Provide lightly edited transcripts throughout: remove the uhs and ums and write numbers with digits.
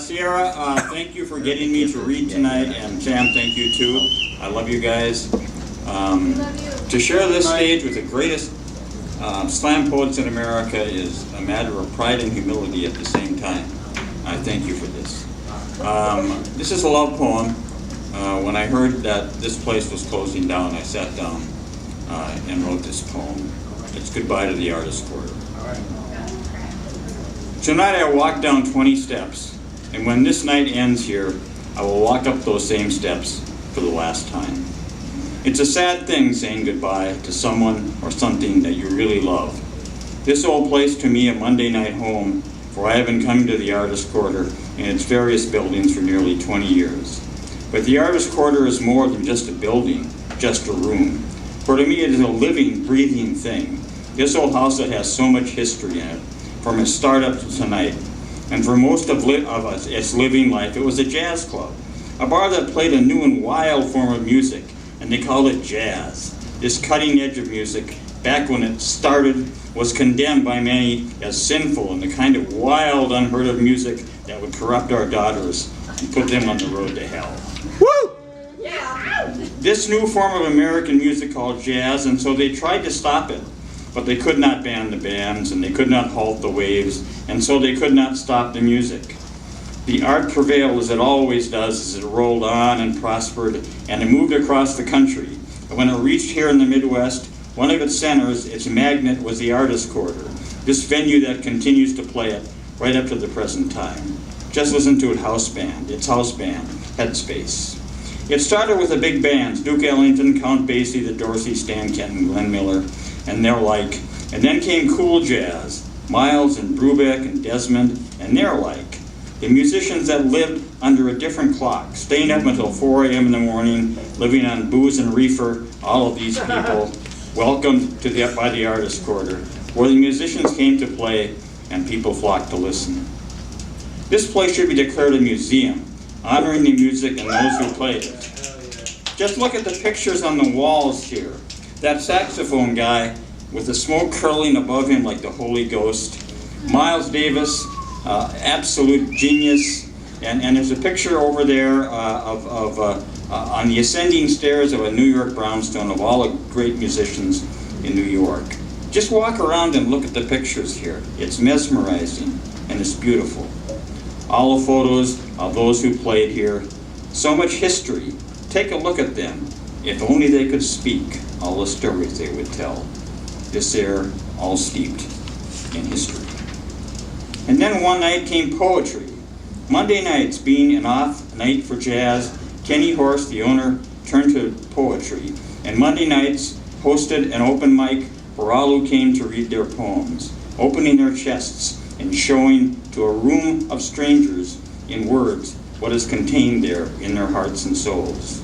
Sierra, thank you for getting me to read tonight, and Sam, thank you too. I love you guys. To share this stage with the greatest slam poets in America is a matter of pride and humility at the same time. I thank you for this. This is a love poem. When I heard that this place was closing down, I sat down and wrote this poem. It's goodbye to the Artist Quarter. Tonight I walked down 20 steps, and when this night ends here, I will walk up those same steps for the last time. It's a sad thing saying goodbye to someone or something that you really love. This old place to me a Monday night home, for I have been coming to the Artist Quarter and its various buildings for nearly 20 years. But the Artist Quarter is more than just a building, just a room. For to me it is a living, breathing thing. This old house that has so much history in it, from its startup to tonight. And for most of its living life, it was a jazz club, a bar that played a new and wild form of music, and they called it jazz. This cutting edge of music, back when it started, was condemned by many as sinful and the kind of wild, unheard of music that would corrupt our daughters and put them on the road to hell. Woo! Yeah. This new form of American music called jazz, and so they tried to stop it. But they could not ban the bands, and they could not halt the waves, and so they could not stop the music. The art prevailed as it always does, as it rolled on and prospered, and it moved across the country. And when it reached here in the Midwest, one of its centers, its magnet, was the Artist Quarter, this venue that continues to play it right up to the present time. Just listen to its house band, Headspace. It started with the big bands, Duke Ellington, Count Basie, the Dorsey, Stan Kenton, Glenn Miller, and their like. And then came cool jazz, Miles and Brubeck and Desmond and their like. The musicians that lived under a different clock, staying up until 4 a.m. in the morning, living on booze and reefer, all of these people welcomed by the Artist Quarter, where the musicians came to play and people flocked to listen. This place should be declared a museum, honoring the music and those who played it. Just look at the pictures on the walls here. That saxophone guy with the smoke curling above him like the Holy Ghost. Miles Davis, absolute genius. And there's a picture over there on the ascending stairs of a New York brownstone of all the great musicians in New York. Just walk around and look at the pictures here. It's mesmerizing and it's beautiful. All the photos of those who played here. So much history. Take a look at them. If only they could speak all the stories they would tell. This air all steeped in history. And then one night came poetry. Monday nights being an off night for jazz, Kenny Horst, the owner, turned to poetry. And Monday nights hosted an open mic for all who came to read their poems, opening their chests and showing to a room of strangers in words what is contained there in their hearts and souls.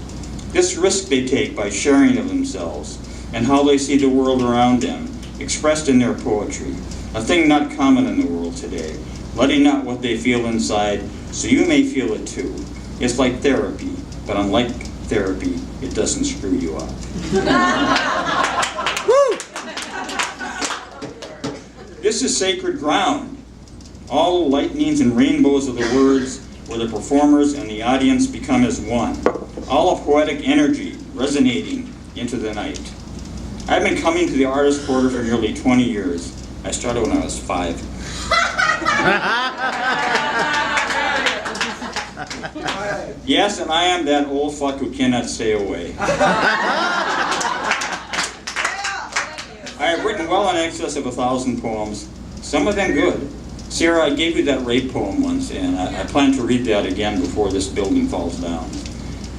This risk they take by sharing of themselves and how they see the world around them, expressed in their poetry, a thing not common in the world today, letting out what they feel inside so you may feel it too. It's like therapy, but unlike therapy, it doesn't screw you up. This is sacred ground. All the lightnings and rainbows of the words where the performers and the audience become as one. All of poetic energy resonating into the night. I've been coming to the Artist Quarter for nearly 20 years. I started when I was 5. Yes, and I am that old fuck who cannot stay away. I have written well in excess of 1,000 poems, some of them good. Sarah, I gave you that rape poem once, and I plan to read that again before this building falls down.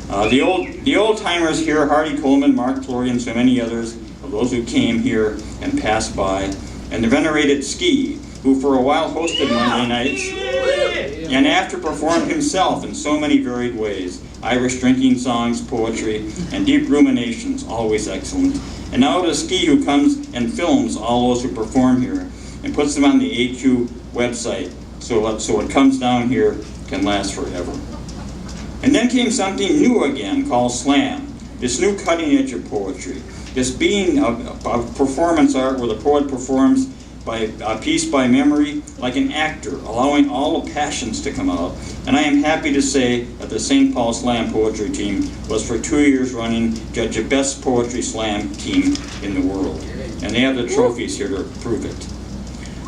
The old timers here, Hardy Coleman, Mark Flory, and so many others, of those who came here and passed by, and the venerated Ski, who for a while hosted Monday nights, and after performed himself in so many varied ways, Irish drinking songs, poetry, and deep ruminations, always excellent. And now to Ski, who comes and films all those who perform here, and puts them on the AQ website, so what comes down here can last forever. And then came something new again, called slam, this new cutting edge of poetry, this being of performance art where the poet performs piece by memory, like an actor, allowing all the passions to come out. And I am happy to say that the St. Paul Slam Poetry Team was for 2 years running judge the best poetry slam team in the world. And they have the trophies here to prove it.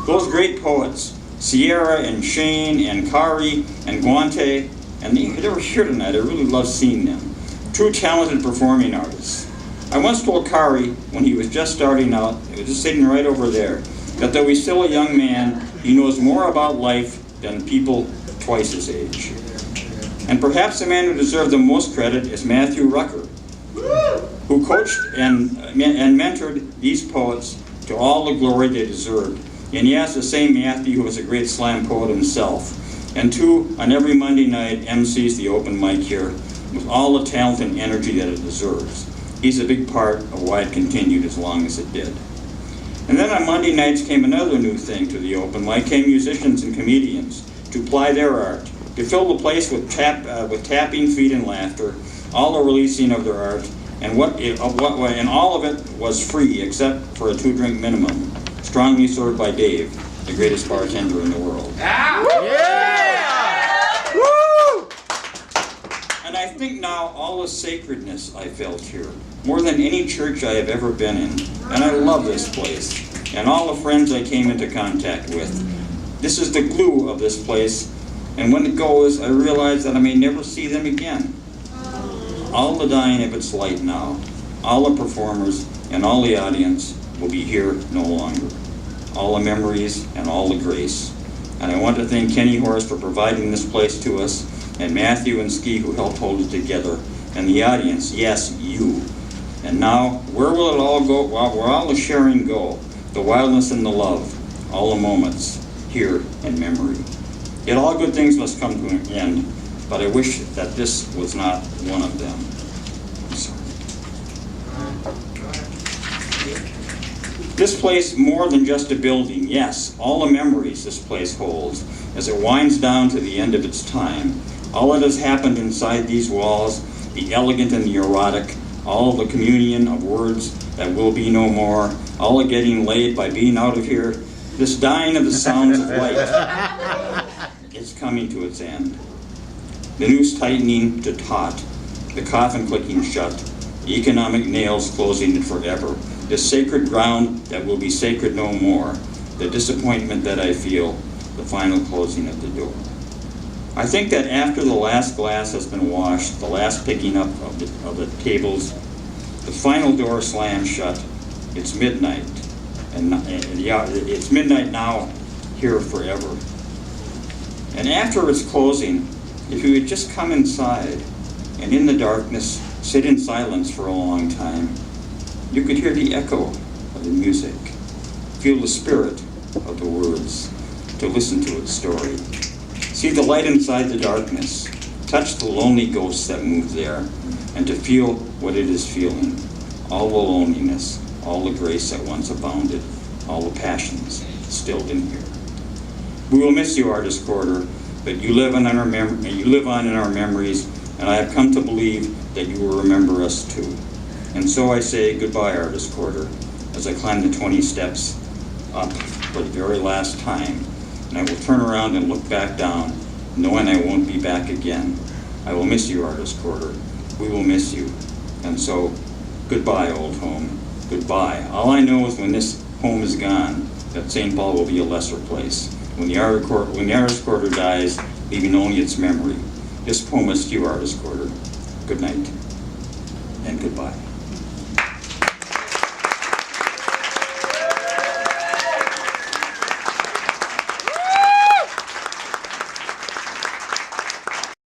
Those great poets, Sierra and Shane and Kari and Guante, and they were here tonight. I really love seeing them. True talented performing artists. I once told Kari, when he was just starting out, he was just sitting right over there, that though he's still a young man, he knows more about life than people twice his age. And perhaps the man who deserved the most credit is Matthew Rucker, who coached and mentored these poets to all the glory they deserved. And yes, the same Matthew who was a great slam poet himself, and who on every Monday night MCs the open mic here with all the talent and energy that it deserves. He's a big part of why it continued as long as it did. And then on Monday nights came another new thing to the open mic, came musicians and comedians to ply their art, to fill the place with tapping feet and laughter, all the releasing of their art, and all of it was free except for a 2-drink minimum, strongly served by Dave, the greatest bartender in the world. Woo! And I think now all the sacredness I felt here, more than any church I have ever been in. And I love this place, and all the friends I came into contact with. This is the glue of this place, and when it goes, I realize that I may never see them again. All the dying of its light now, all the performers and all the audience will be here no longer. All the memories and all the grace. And I want to thank Kenny Horst for providing this place to us, and Matthew and Ski who helped hold it together, and the audience, yes, you. And now, where will it all go? Well, where all the sharing go, the wildness and the love, all the moments, here in memory. Yet all good things must come to an end, but I wish that this was not one of them. This place, more than just a building, yes, all the memories this place holds, as it winds down to the end of its time. All that has happened inside these walls, the elegant and the erotic, all the communion of words that will be no more, all the getting laid by being out of here, this dying of the sounds of light, it's coming to its end. The noose tightening to taut, the coffin clicking shut, the economic nails closing it forever, the sacred ground that will be sacred no more, the disappointment that I feel, the final closing of the door. I think that after the last glass has been washed, the last picking up of the tables, the final door slams shut, it's midnight, and it's midnight now, here forever. And after its closing, if you would just come inside, and in the darkness, sit in silence for a long time, you could hear the echo of the music, feel the spirit of the words, to listen to its story. See the light inside the darkness, touch the lonely ghosts that move there, and to feel what it is feeling, all the loneliness, all the grace that once abounded, all the passions stilled in here. We will miss you, Artist Quarter, but you live on in our memories, and I have come to believe that you will remember us too. And so I say goodbye, Artist Quarter, as I climb the 20 steps up for the very last time. And I will turn around and look back down, knowing I won't be back again. I will miss you, Artist Quarter. We will miss you. And so, goodbye, old home. Goodbye. All I know is when this home is gone, that St. Paul will be a lesser place. When the Artist Quarter dies, leaving only its memory. This poem is to you, Artist Quarter. Good night, and goodbye.